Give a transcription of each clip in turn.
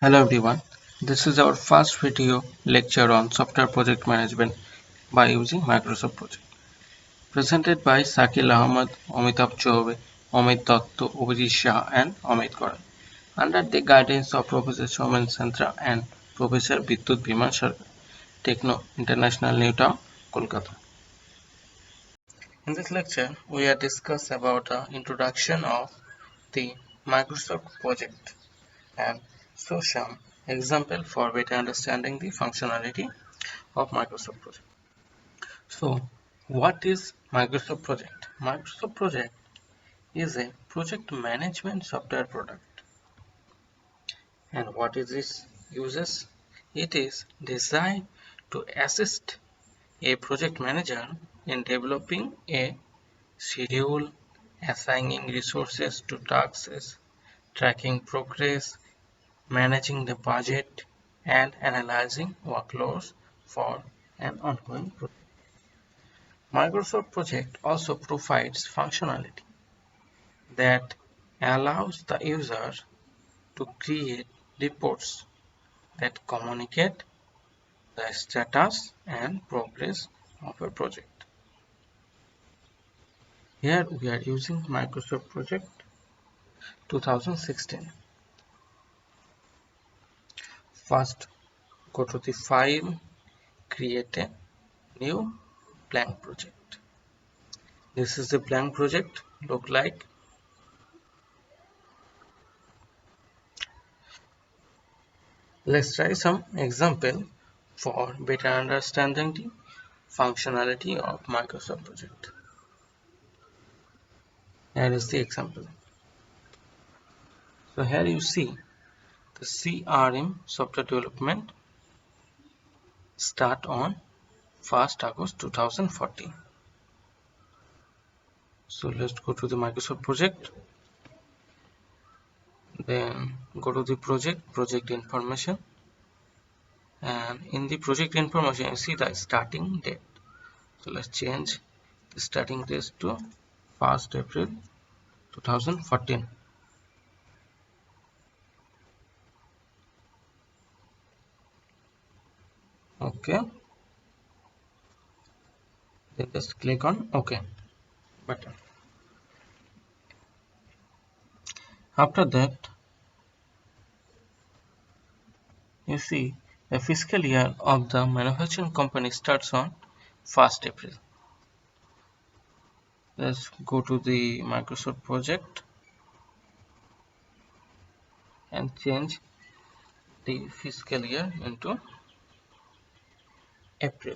Hello everyone, this is our first video lecture on software project management by using Microsoft Project. Presented by Sakil, Ahamed, Amitav, Choubey, Amit Dutta, Abhijit, Saha and Amit Gorai. Under the guidance of Professor Somen Santra and Professor Vidyut Bhiman Sarkar, Techno International New Town, Kolkata. In this lecture, we are discuss about the introduction of the Microsoft Project and show some example for better understanding the functionality of Microsoft Project. So, what is Microsoft Project? Microsoft Project is a project management software product. And what is this uses? It is designed to assist a project manager in developing a schedule, assigning resources to tasks, tracking progress, managing the budget, and analyzing workloads for an ongoing project. Microsoft Project also provides functionality that allows the user to create reports that communicate the status and progress of a project. Here we are using Microsoft Project 2016. First, go to the file, create a new blank project. This is the blank project look like. Let's try some example for better understanding the functionality of Microsoft Project. Here is the example. So here you see the CRM software development start on 1st August 2014. So let's go to the Microsoft Project. Then go to the project information, and in the project information you see the starting date. So let's change the starting date to 1st April 2014. Okay, then just click on OK button. After that, you see the fiscal year of the manufacturing company starts on 1st April. Let's go to the Microsoft Project and change the fiscal year into April.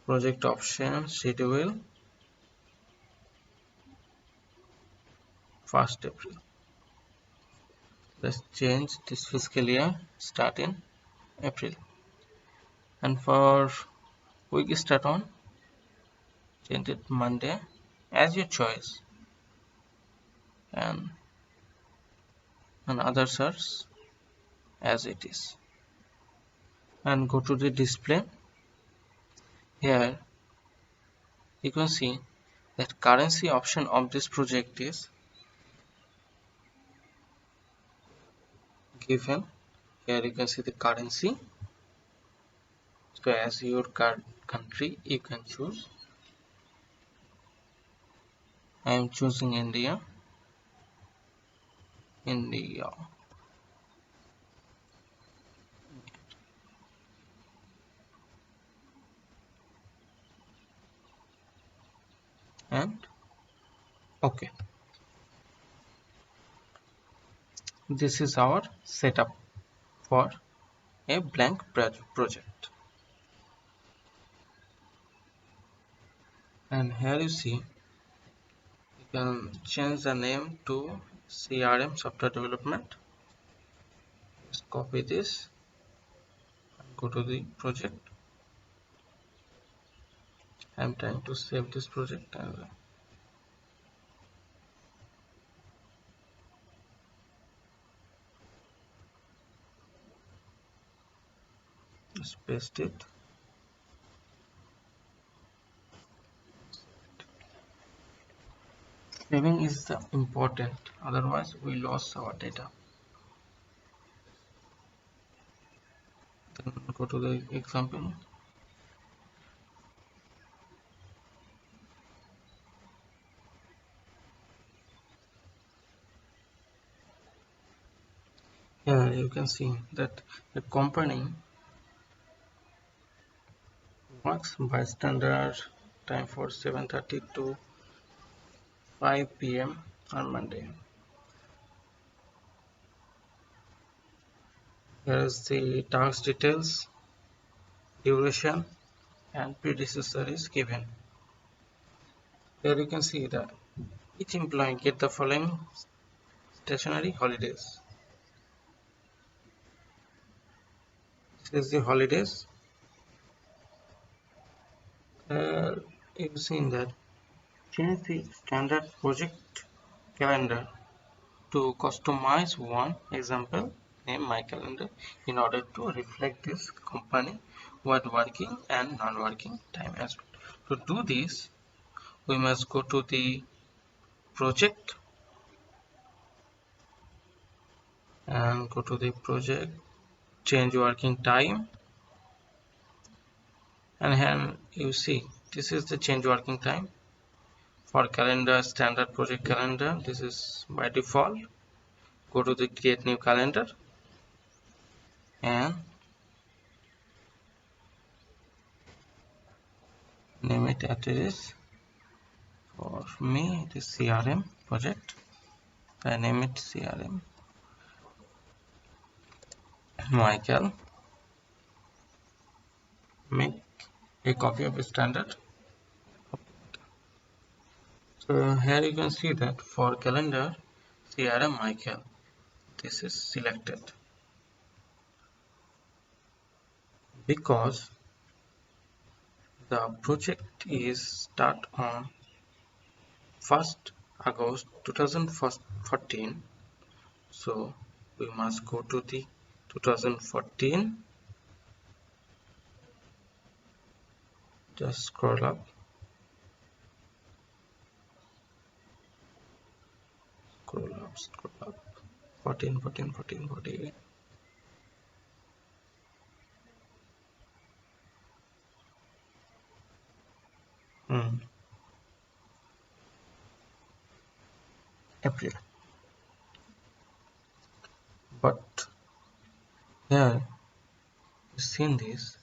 Project option schedule 1st April. Let's change this fiscal year start in April, and for week start on, change it Monday as your choice, and others are as it is. And go to the display. Here you can see that currency option of this project is given. Here you can see the currency. So as your country you can choose. I am choosing India. And OK. This is our setup for a blank project. And here you see you can change the name to CRM software development. Just copy this and go to the project. I'm trying to save this project and just paste it. Saving is the important, otherwise we lost our data. Then go to the example. Here you can see that the company works by standard time for 7:30 to 5 p.m. on Monday. Here is the task details, duration, and predecessor is given. Here you can see that each employee get the following stationary holidays. This is the holidays. You've seen that change the standard project calendar to customize one example name my calendar in order to reflect this company what working and non-working time as well. To do this, we must go to the project and go to the project, change working time, and here you see this is the change working time for calendar standard project calendar. This is by default. Go to the create new calendar and name it as it is. For me it is CRM project. I name it CRM Michael. Make a copy of a standard. So here you can see that for calendar CRM Michael, this is selected because the project is start on 1st August 2014. So we must go to the 2014. Just scroll up. 14, 14, 14, 14. April. But here you've seen this.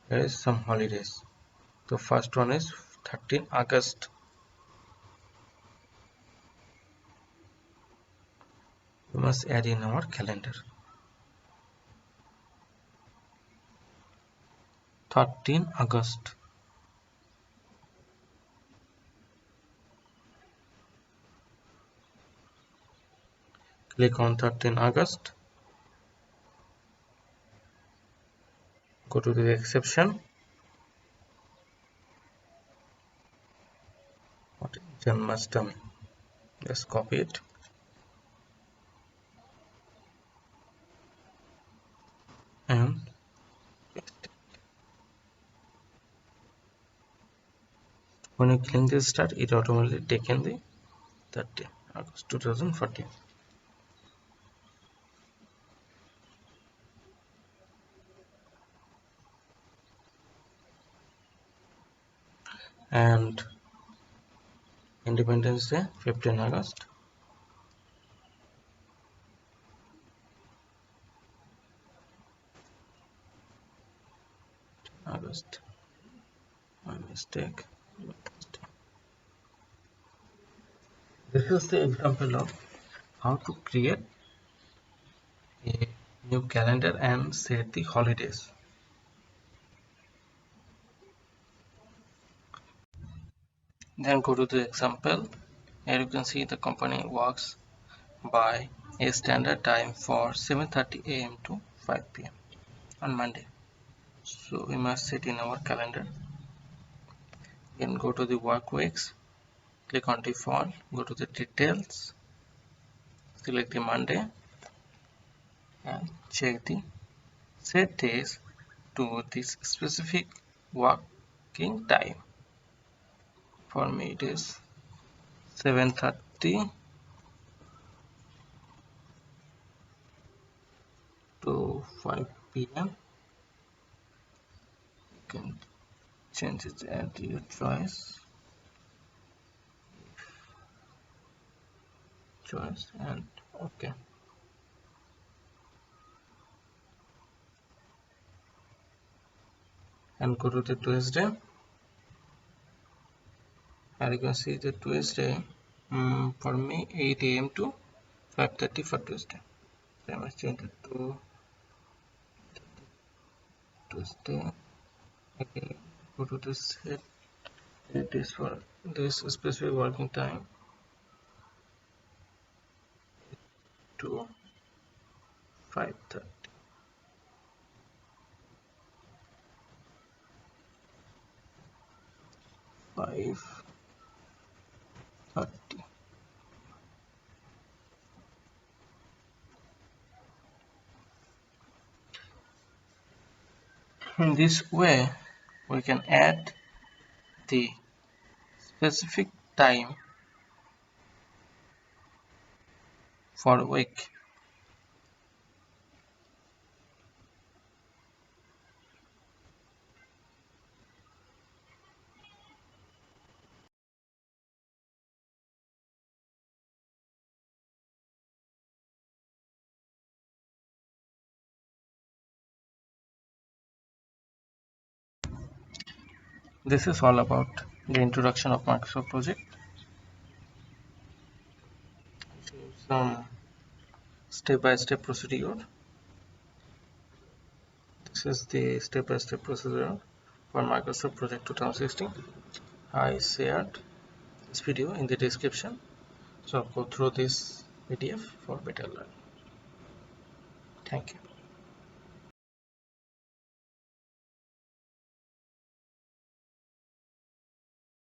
There is some holidays. The first one is 13 August. We must add in our calendar. 13 August. Click on 13 August. Go to the exception. Janmashtami. Just copy it. And paste it. When you click this start, it automatically taken the 13 August 2014. And Independence Day 15 August. August. My mistake. This is the example of how to create a new calendar and set the holidays. Then go to the example. Here you can see the company works by a standard time for 7:30 a.m. to 5 p.m. on Monday. So we must set in our calendar. Then go to the work weeks, click on default, go to the details, select the Monday and check the set days to this specific working time. For me it is 7:30 to 5 p.m. You can change it at your choice and okay. And go to the Tuesday, and you can see the Tuesday for me 8 a.m. to 5:30 for Tuesday. So I must change it to Tuesday. Again, go to this set. It is for this specific working time to 5:30. 5:30. In this way, we can add the specific time for a week. This is all about the introduction of Microsoft Project. Some step-by-step procedure. This is the step-by-step procedure for Microsoft Project 2016. I shared this video in the description, so go through this PDF for better learning. Thank you.